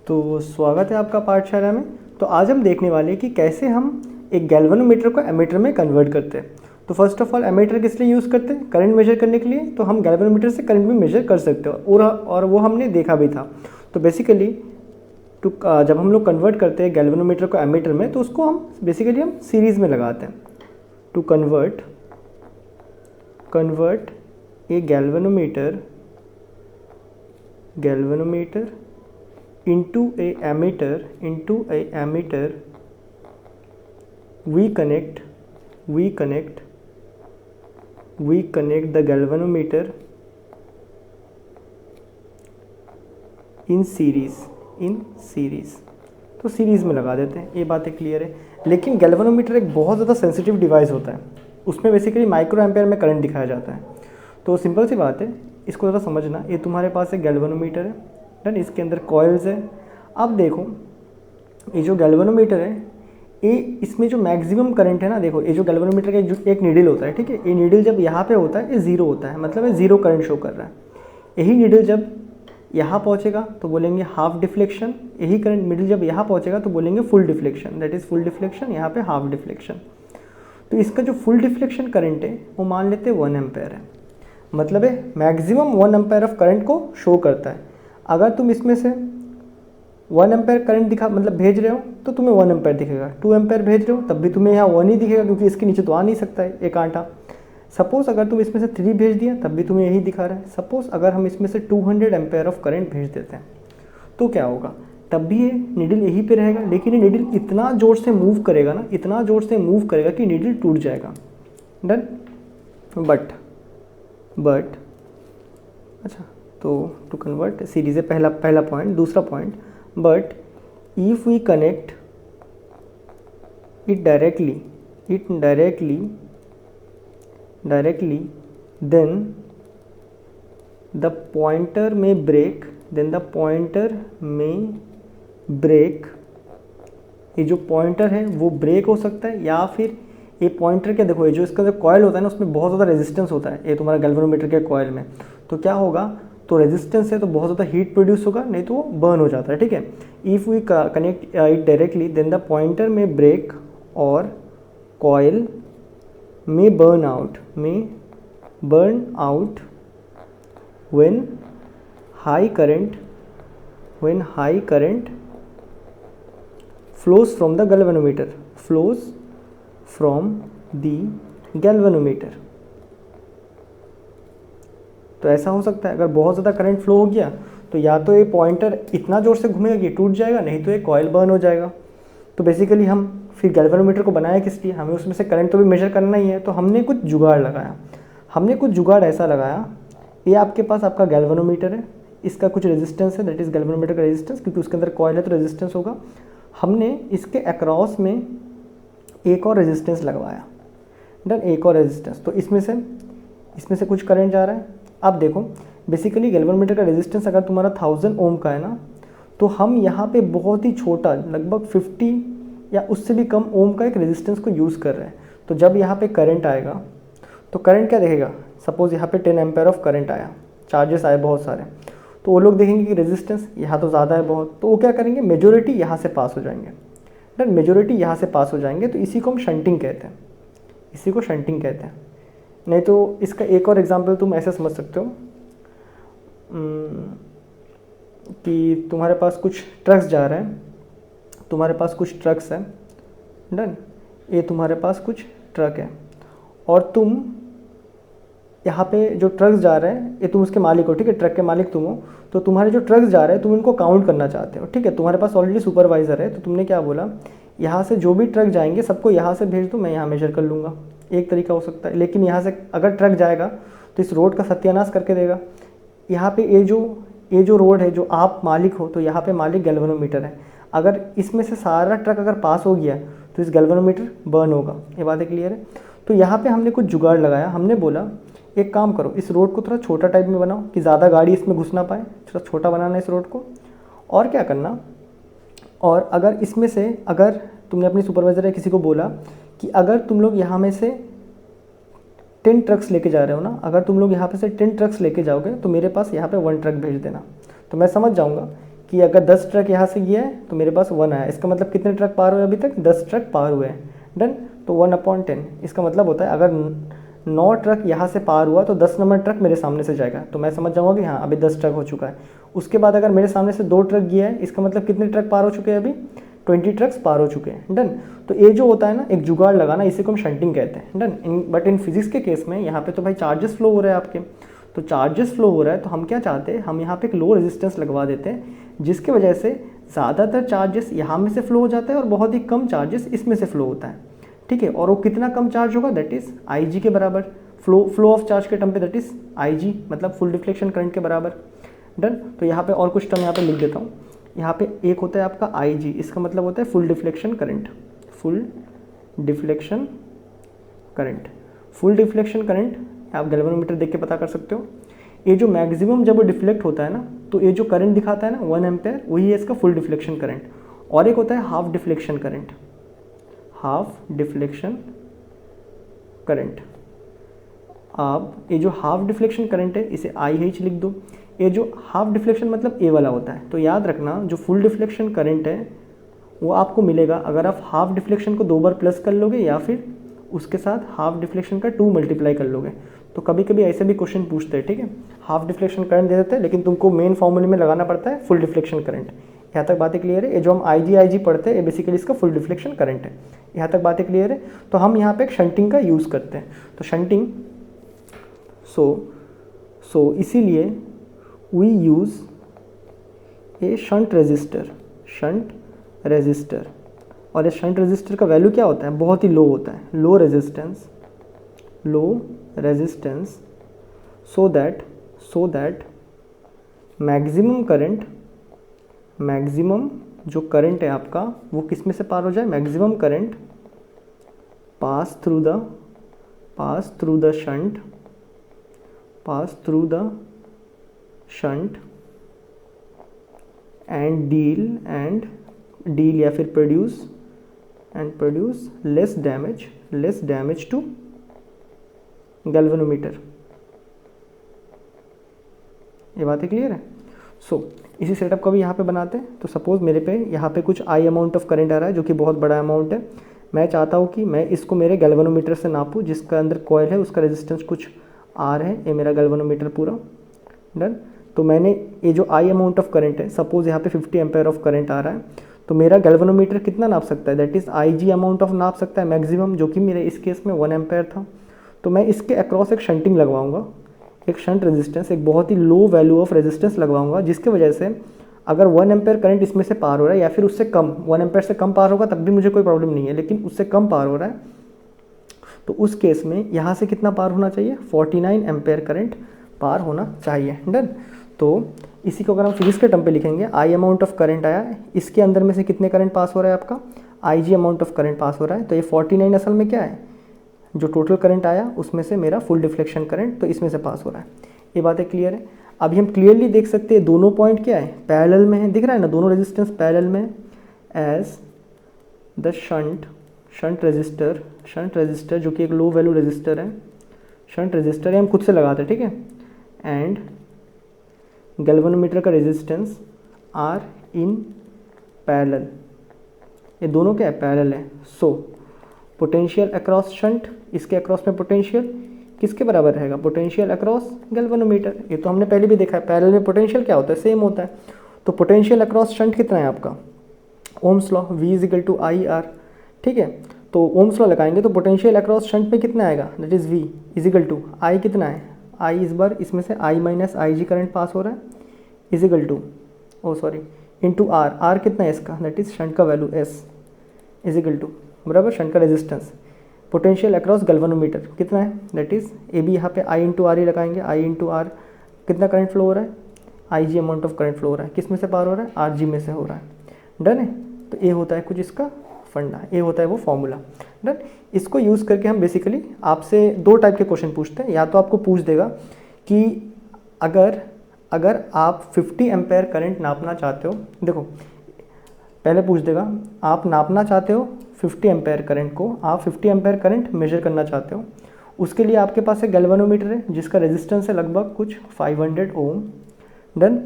तो स्वागत है आपका पाठशाला में। तो आज हम देखने वाले हैं कि कैसे हम एक गैल्वेनोमीटर को एमीटर में कन्वर्ट करते हैं। तो फर्स्ट ऑफ ऑल एमीटर किस लिए यूज़ करते हैं? करंट मेजर करने के लिए। तो हम गैल्वेनोमीटर से करंट भी मेजर कर सकते हो और वो हमने देखा भी था। तो बेसिकली जब हम लोग कन्वर्ट करते हैं गैल्वेनोमीटर को एमीटर में, तो उसको हम बेसिकली सीरीज़ में लगाते हैं। To convert a galvanometer into a emitter we connect the galvanometer in series। तो सीरीज़ में लगा देते हैं, ये बातें क्लियर है। लेकिन गैल्वेनोमीटर एक बहुत ज़्यादा सेंसिटिव डिवाइस होता है, उसमें बेसिकली माइक्रो एम्पेयर में करंट दिखाया जाता है। तो सिंपल सी बात है, इसको ज़रा समझना। ये तुम्हारे पास एक गैल्वेनोमीटर है, डन। इसके अंदर कॉइल्स है। अब देखो ये जो गैल्वेनोमीटर है, ये इसमें जो मैक्सिमम करंट है ना, देखो ये जो गैल्वेनोमीटर का एक नीडल होता है, ठीक है। ये नीडल जब यहाँ पे होता है ये ज़ीरो होता है, मतलब ये ज़ीरो करंट शो कर रहा है। यही नीडल जब यहाँ पहुँचेगा तो बोलेंगे हाफ डिफ्लेक्शन। यही करंट नीडल जब यहाँ पहुँचेगा तो बोलेंगे full deflection, that is full deflection, यहाँ पे हाफ डिफ्लेक्शन। तो इसका जो फुल डिफ्लेक्शन करंट है वो मान लेते हैं 1 एम्पेयर है, मतलब है मैक्सिमम 1 एम्पेयर ऑफ करंट को शो करता है। अगर तुम इसमें से 1 एम्पेयर करंट भेज रहे हो तो तुम्हें 1 एम्पेयर दिखेगा। 2 एम्पेयर भेज रहे हो तब भी तुम्हें यहाँ 1 ही दिखेगा, क्योंकि इसके नीचे तो आ नहीं सकता है एक आंटा। सपोज़ अगर तुम इसमें से 3 भेज दिया तब भी तुम्हें यही दिखा रहा है। सपोज़ अगर हम इसमें से 200 एम्पेयर ऑफ करंट भेज देते हैं तो क्या होगा? तब भी ये नीडल यहीं पे रहेगा, लेकिन ये नीडल इतना ज़ोर से मूव करेगा ना, इतना ज़ोर से मूव करेगा कि नीडल टूट जाएगा, डन। बट अच्छा, तो टू कन्वर्ट सीरीज़ है पहला पॉइंट। दूसरा point, but if we connect it directly then the pointer में ब्रेक। ये जो पॉइंटर है वो ब्रेक हो सकता है, या फिर ये पॉइंटर क्या, देखो ये जो इसका जो कॉयल होता है ना, उसमें बहुत ज़्यादा रेजिस्टेंस होता है। ये तुम्हारा गैल्वेनोमीटर के कॉयल में तो क्या होगा, तो रेजिस्टेंस है तो बहुत ज़्यादा हीट प्रोड्यूस होगा, नहीं तो वो बर्न हो जाता है, ठीक है। If we connect it directly then the pointer में ब्रेक और कॉयल में burn out when high current flows from the galvanometer। तो ऐसा हो सकता है, अगर बहुत ज़्यादा करंट फ्लो हो गया तो या तो ये पॉइंटर इतना ज़ोर से घूमेगा कि टूट जाएगा, नहीं तो ये कॉयल बर्न हो जाएगा। तो बेसिकली हम फिर गैल्वेनोमीटर को बनाया किस लिए? हमें उसमें से करंट तो भी मेजर करना ही है। तो हमने कुछ जुगाड़ ऐसा लगाया, ये आपके पास आपका गैल्वेनोमीटर है, इसका कुछ रेजिस्टेंस है, दैट इज़ गैल्वेनोमीटर का रेजिस्टेंस, क्योंकि उसके अंदर कॉइल है तो रेजिस्टेंस होगा। हमने इसके अक्रॉस में एक और रेजिस्टेंस लगवाया, डन, एक और रेजिस्टेंस। तो इसमें से कुछ करंट जा रहा है। अब देखो बेसिकली गैल्वेनोमीटर का रेजिस्टेंस अगर तुम्हारा 1000 ओम का है ना, तो हम यहाँ पे बहुत ही छोटा, लगभग 50 या उससे भी कम ओम का एक रेजिस्टेंस को यूज़ कर रहे हैं। तो जब यहाँ पे करंट आएगा तो करंट क्या देखेगा? सपोज़ यहाँ पे 10 एम्पेयर ऑफ करंट आया, चार्जेस आए बहुत सारे, तो वो लोग देखेंगे कि रेजिस्टेंस यहाँ तो ज़्यादा है बहुत, तो वो क्या करेंगे, मेजॉरिटी यहाँ से पास हो जाएंगे, डन, मेजॉरिटी यहाँ से पास हो जाएंगे। तो इसी को हम शंटिंग कहते हैं, नहीं तो इसका एक और एग्जांपल तुम ऐसे समझ सकते हो कि तुम्हारे पास कुछ ट्रक्स जा रहे हैं, डन, ये तुम्हारे पास कुछ ट्रक है और तुम यहाँ पे जो ट्रक्स जा रहे हैं, ये तुम उसके मालिक हो, ठीक है, ट्रक के मालिक तुम हो। तो तुम्हारे जो ट्रक्स जा रहे हैं तुम इनको काउंट करना चाहते हो, ठीक है। तुम्हारे पास ऑलरेडी सुपरवाइज़र है, तो तुमने क्या बोला, यहाँ से जो भी ट्रक जाएंगे सबको यहाँ से भेज दो, मैं यहाँ मेजर कर लूँगा। एक तरीका हो सकता है। लेकिन यहाँ से अगर ट्रक जाएगा तो इस रोड का सत्यानाश करके देगा। यहाँ पे ये जो रोड है, जो आप मालिक हो, तो यहाँ पे मालिक गैल्वेनोमीटर है। अगर इसमें से सारा ट्रक अगर पास हो गया तो इस गैल्वेनोमीटर बर्न होगा। ये बातें क्लियर है। तो यहाँ पे हमने कुछ जुगाड़ लगाया। हमने बोला एक काम करो, इस रोड को थोड़ा छोटा टाइप में बनाओ कि ज़्यादा गाड़ी इसमें घुस ना पाए, थोड़ा छोटा बनाना इस रोड को। और क्या करना, और अगर इसमें से अगर तुमने अपनी सुपरवाइज़र या किसी को बोला कि अगर तुम लोग यहाँ में से 10 ट्रक्स लेके जा रहे हो ना, अगर तुम लोग यहाँ पे से 10 ट्रक्स लेके जाओगे तो मेरे पास यहाँ पे 1 ट्रक भेज देना। तो मैं समझ जाऊँगा कि अगर 10 ट्रक यहाँ से गया है तो मेरे पास 1 आया, इसका मतलब कितने ट्रक पार हुए अभी तक, 10 ट्रक पार हुए हैं। डन। तो 1/10 इसका मतलब होता है अगर 9 ट्रक यहाँ से पार हुआ तो 10 नंबर ट्रक मेरे सामने से जाएगा, तो मैं समझ जाऊँगा कि हाँ अभी 10 ट्रक हो चुका है। उसके बाद अगर मेरे सामने से 2 ट्रक गया है, इसका मतलब कितने ट्रक पार हो चुके हैं, अभी 20 ट्रक्स पार हो चुके हैं। डन। तो ये जो होता है ना एक जुगाड़ लगाना, इसी को हम शंटिंग कहते हैं। डन। बट इन फिजिक्स के केस में यहाँ पे तो भाई चार्जेस फ्लो हो रहे हैं आपके, तो चार्जेस फ्लो हो रहा है तो हम क्या चाहते हैं, हम यहाँ पे एक लो रेजिस्टेंस लगवा देते हैं, जिसकी वजह से ज़्यादातर चार्जेस यहाँ में से फ्लो हो जाता है और बहुत ही कम चार्जेस इसमें से फ्लो होता है। ठीक है, और वो कितना कम चार्ज होगा, दैट इज़ IG के बराबर, फ्लो ऑफ चार्ज के टर्म पे दैट इज़ IG, मतलब फुल डिफ्लेक्शन करंट के बराबर। डन। तो यहाँ पे और कुछ टर्म यहाँ पे लिख देता हूँ। यहाँ पे एक होता है आपका IG, इसका मतलब होता है full deflection current, full deflection current. Full deflection current आप गैल्वेनोमीटर देख के पता कर सकते हो। ये जो मैक्सिमम जब वो डिफ्लेक्ट होता है ना, तो ये जो करंट दिखाता है ना 1 एम्पेयर, वही है इसका फुल डिफ्लेक्शन करंट। और एक होता है half deflection current, half deflection current. आप ये जो हाफ डिफ्लेक्शन करंट है इसे IH लिख दो। ये जो हाफ डिफ्लेक्शन मतलब ए वाला होता है, तो याद रखना जो फुल डिफ्लेक्शन करंट है वो आपको मिलेगा अगर आप हाफ डिफ्लेक्शन को 2 बार प्लस कर लोगे या फिर उसके साथ हाफ डिफ्लेक्शन का 2 मल्टीप्लाई कर लोगे। तो कभी कभी ऐसे भी क्वेश्चन पूछते हैं, ठीक है, हाफ डिफ्लेक्शन करंट दे देते हैं लेकिन तुमको मेन फॉर्मूले में लगाना पड़ता है फुल डिफ्लेक्शन करंट। यहाँ तक बातें क्लियर है। ये जो हम IG पढ़ते हैं ये बेसिकली इसका फुल डिफ्लेक्शन करंट है। यहाँ तक बातें क्लियर है। तो हम यहाँ पे एक शंटिंग का यूज़ करते हैं, तो शंटिंग सो इसीलिए we use a shunt resistor. और ये शंट रेजिस्टर का वैल्यू क्या होता है, बहुत ही लो होता है, low resistance, so that maximum जो करंट है आपका वो किस में से पार हो जाए, maximum current pass through the shunt and deal या फिर produce less damage to galvanometer. ये बातें क्लियर है। सो इसी सेटअप का भी यहाँ पे बनाते हैं। तो सपोज़ मेरे पे यहाँ पे कुछ I अमाउंट ऑफ करंट आ रहा है जो कि बहुत बड़ा अमाउंट है। मैं चाहता हूँ कि मैं इसको मेरे गैल्वेनोमीटर से नापूँ, जिसका अंदर कॉइल है उसका रेजिस्टेंस कुछ R है, ये मेरा गैल्वेनोमीटर पूरा। डन। तो मैंने ये जो I अमाउंट ऑफ करंट है, सपोज़ यहाँ पे 50 एम्पेयर ऑफ करंट आ रहा है, तो मेरा गैल्वेनोमीटर कितना नाप सकता है, that is IG amount of नाप सकता है मैक्सिमम, जो कि मेरे इस केस में 1 एम्पेयर था। तो मैं इसके अक्रॉस एक शंटिंग लगवाऊंगा, एक शंट रेजिस्टेंस, एक बहुत ही लो वैल्यू ऑफ रेजिस्टेंस लगवाऊंगा, जिसकी वजह से अगर 1 एम्पेयर करंट इसमें से पार हो रहा है या फिर उससे कम, 1 एम्पेयर से कम पार होगा तब भी मुझे कोई प्रॉब्लम नहीं है, लेकिन उससे कम पार हो रहा है तो उस केस में यहाँ से कितना पार होना चाहिए, 49 एम्पेयर करंट पार होना चाहिए। डन। तो इसी को अगर हम फिजिक्स के टर्म पे लिखेंगे, I अमाउंट ऑफ करंट आया, इसके अंदर में से कितने करंट पास हो रहा है आपका, IG amount of current pass हो रहा है। तो ये 49 असल में क्या है, जो टोटल करंट आया उसमें से मेरा फुल डिफ्लेक्शन करंट, तो इसमें से पास हो रहा है। ये बातें क्लियर है। अभी हम क्लियरली देख सकते हैं दोनों पॉइंट क्या है, पैरेलल में है, दिख रहा है ना, दोनों रेजिस्टेंस पैरेलल में, एज द शंट रजिस्टर जो कि एक लो वैल्यू रजिस्टर है, शंट रजिस्टर हम खुद से लगाते हैं, ठीक है, एंड गैल्वेनोमीटर का रेजिस्टेंस आर इन पैरेलल, ये दोनों क्या है, पैरेलल है। सो पोटेंशियल अक्रॉस शंट, इसके अक्रॉस में पोटेंशियल किसके बराबर रहेगा, पोटेंशियल अक्रॉस गैल्वेनोमीटर। ये तो हमने पहले भी देखा है, पैरेलल में पोटेंशियल क्या होता है, सेम होता है। तो पोटेंशियल अक्रॉस शंट कितना है आपका, ओम्स लॉ, V = IR, ठीक है। तो ओम्स लॉ लगाएंगे तो पोटेंशियल अक्रॉस शंट में कितना आएगा, दैट इज़ V = I कितना है, I इस बार इसमें से I - IG करंट पास हो रहा है, इंटू R कितना है इसका, दैट इज़ शंट का वैल्यू S बराबर शंट का रेजिस्टेंस, पोटेंशियल अक्रॉस गैल्वेनोमीटर कितना है, दैट इज़ ये भी यहाँ पे I × R ही लगाएंगे, I × R कितना करंट फ्लो हो रहा है, IG amount of current flow हो रहा है, किस में से पार हो रहा है, RG में से हो रहा है। डन है। तो ये होता है कुछ इसका फंडा, ये होता है वो फॉर्मूला। डन। इसको यूज़ करके हम बेसिकली आपसे 2 टाइप के क्वेश्चन पूछते हैं। या तो आपको पूछ देगा कि अगर आप 50 एम्पेयर करंट नापना चाहते हो, देखो पहले पूछ देगा आप नापना चाहते हो 50 एम्पेयर करंट को, आप 50 एम्पेयर करंट मेजर करना चाहते हो, उसके लिए आपके पास एक गैल्वेनोमीटर है जिसका रेजिस्टेंस है लगभग कुछ 500 ओम। डन।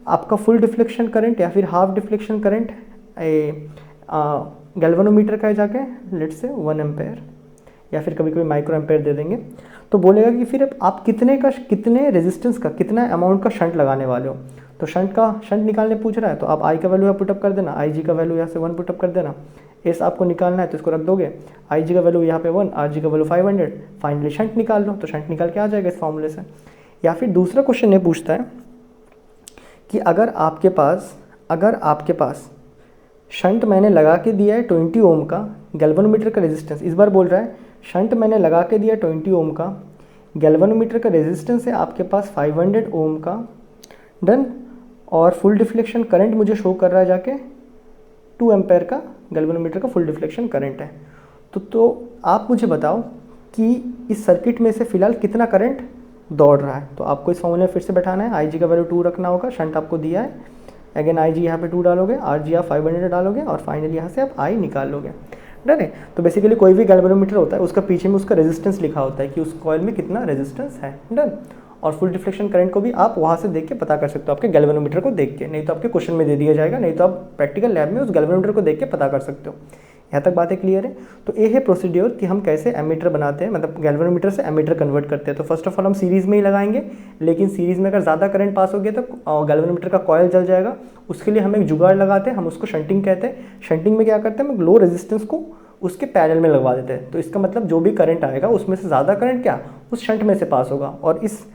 आपका फुल डिफ्लेक्शन करंट या फिर हाफ डिफ्लेक्शन करंट गैल्वेनोमीटर का है जाके लेट से 1 एम्पेयर या फिर कभी कभी माइक्रो एम्पेयर दे देंगे, तो बोलेगा कि फिर आप कितने रेजिस्टेंस का कितना अमाउंट का शंट लगाने वाले हो। तो शंट निकालने पूछ रहा है, तो आप आई का वैल्यू यहाँ पुटअप कर देना, आई जी का वैल्यू यहाँ से 1 पुटअप कर देना। एस आपको निकालना है तो इसको रख दोगे, आई जी का वैल्यू यहाँ पे 1, आर जी का वैल्यू 500, फाइनली शंट निकाल लो, तो शंट निकाल के आ जाएगा इस फॉर्मूले से। या फिर दूसरा क्वेश्चन ये पूछता है कि अगर आपके पास शंट मैंने लगा के दिया है 20 ओम का, गैल्वेनोमीटर का रेजिस्टेंस, इस बार बोल रहा है शंट मैंने लगा के दिया 20 ओम का, गैल्वेनोमीटर का रेजिस्टेंस है आपके पास 500 ओम का, डन, और फुल डिफ्लेक्शन करंट मुझे शो कर रहा है जाके 2 एम्पेयर का गैल्वेनोमीटर का फुल डिफ्लेक्शन करंट है। तो आप मुझे बताओ कि इस सर्किट में से फिलहाल कितना करंट दौड़ रहा है। तो आपको इस फॉर्मूले में फिर से बैठाना है, आई जी का वैल्यू 2 रखना होगा, शंट आपको दिया है, अगेन आई जी यहाँ पे 2 डालोगे, आर जी आप 500 डालोगे और फाइनली यहाँ से आप आई निकाल लोगे, डन है। तो बेसिकली कोई भी गैल्वेनोमीटर होता है उसका पीछे में उसका रेजिस्टेंस लिखा होता है कि उस कॉइल में कितना रेजिस्टेंस है, डन। और फुल डिफ्लेक्शन करंट को भी आप वहाँ से देख के पता कर सकते हो, आपके गैल्वेनोमीटर को देख के, नहीं तो आपके क्वेश्चन में दे दिया जाएगा, नहीं तो आप प्रैक्टिकल लैब में उस गैल्वेनोमीटर को देख के पता कर सकते हो। यहाँ तक बातें क्लियर है। तो ये है प्रोसीड्योर कि हम कैसे एमीटर बनाते हैं, मतलब गैल्वेनोमीटर से एमीटर कन्वर्ट करते हैं। तो फर्स्ट ऑफ ऑल हम सीरीज़ में ही लगाएंगे, लेकिन सीरीज़ में अगर ज़्यादा करंट पास हो गया तो गैल्वेनोमीटर का कॉयल जल जाएगा। उसके लिए हम एक जुगाड़ लगाते हैं, हम उसको शंटिंग कहते हैं। शंटिंग में क्या करते हैं, हम लो रेजिस्टेंस को उसके पैरेलल में लगवा देते हैं। तो इसका मतलब जो भी करंट आएगा उसमें से ज़्यादा करंट क्या उस शंट में से पास होगा और इस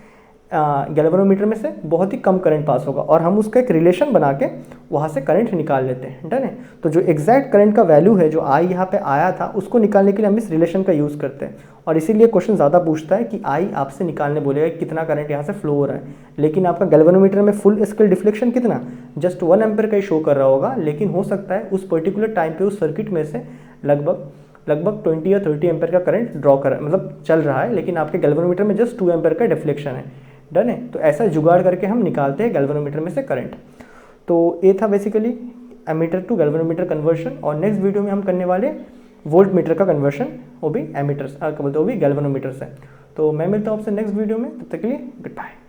गैल्वेनोमीटर में से बहुत ही कम करंट पास होगा, और हम उसका एक रिलेशन बना के वहाँ से करंट निकाल लेते हैं, डन है। तो जो एग्जैक्ट करंट का वैल्यू है जो आई यहाँ पे आया था उसको निकालने के लिए हम इस रिलेशन का यूज़ करते हैं। और इसीलिए क्वेश्चन ज़्यादा पूछता है कि आई आपसे निकालने बोलेगा कितना करंट यहाँ से फ्लो हो रहा है, लेकिन आपका गैल्वेनोमीटर में फुल स्केल डिफ्लेक्शन कितना जस्ट 1 एम्पेयर का ही शो कर रहा होगा, लेकिन हो सकता है उस पर्टिकुलर टाइम पे उस सर्किट में से लगभग 20 या 30 एम्पेयर का करंट ड्रॉ कर मतलब चल रहा है, लेकिन आपके गैल्वेनोमीटर में जस्ट 2 एम्पेयर का डिफ्लेक्शन है, डन है। तो ऐसा जुगाड़ करके हम निकालते हैं गैल्वेनोमीटर में से करंट। तो ये था basically ammeter to galvanometer conversion, और नेक्स्ट वीडियो में हम करने वाले वोल्ट मीटर का कन्वर्शन, वो भी एमीटर वो भी गैल्वेनोमीटर से। तो मैं मिलता हूँ आपसे नेक्स्ट वीडियो में, तब तक के लिए गुड बाय।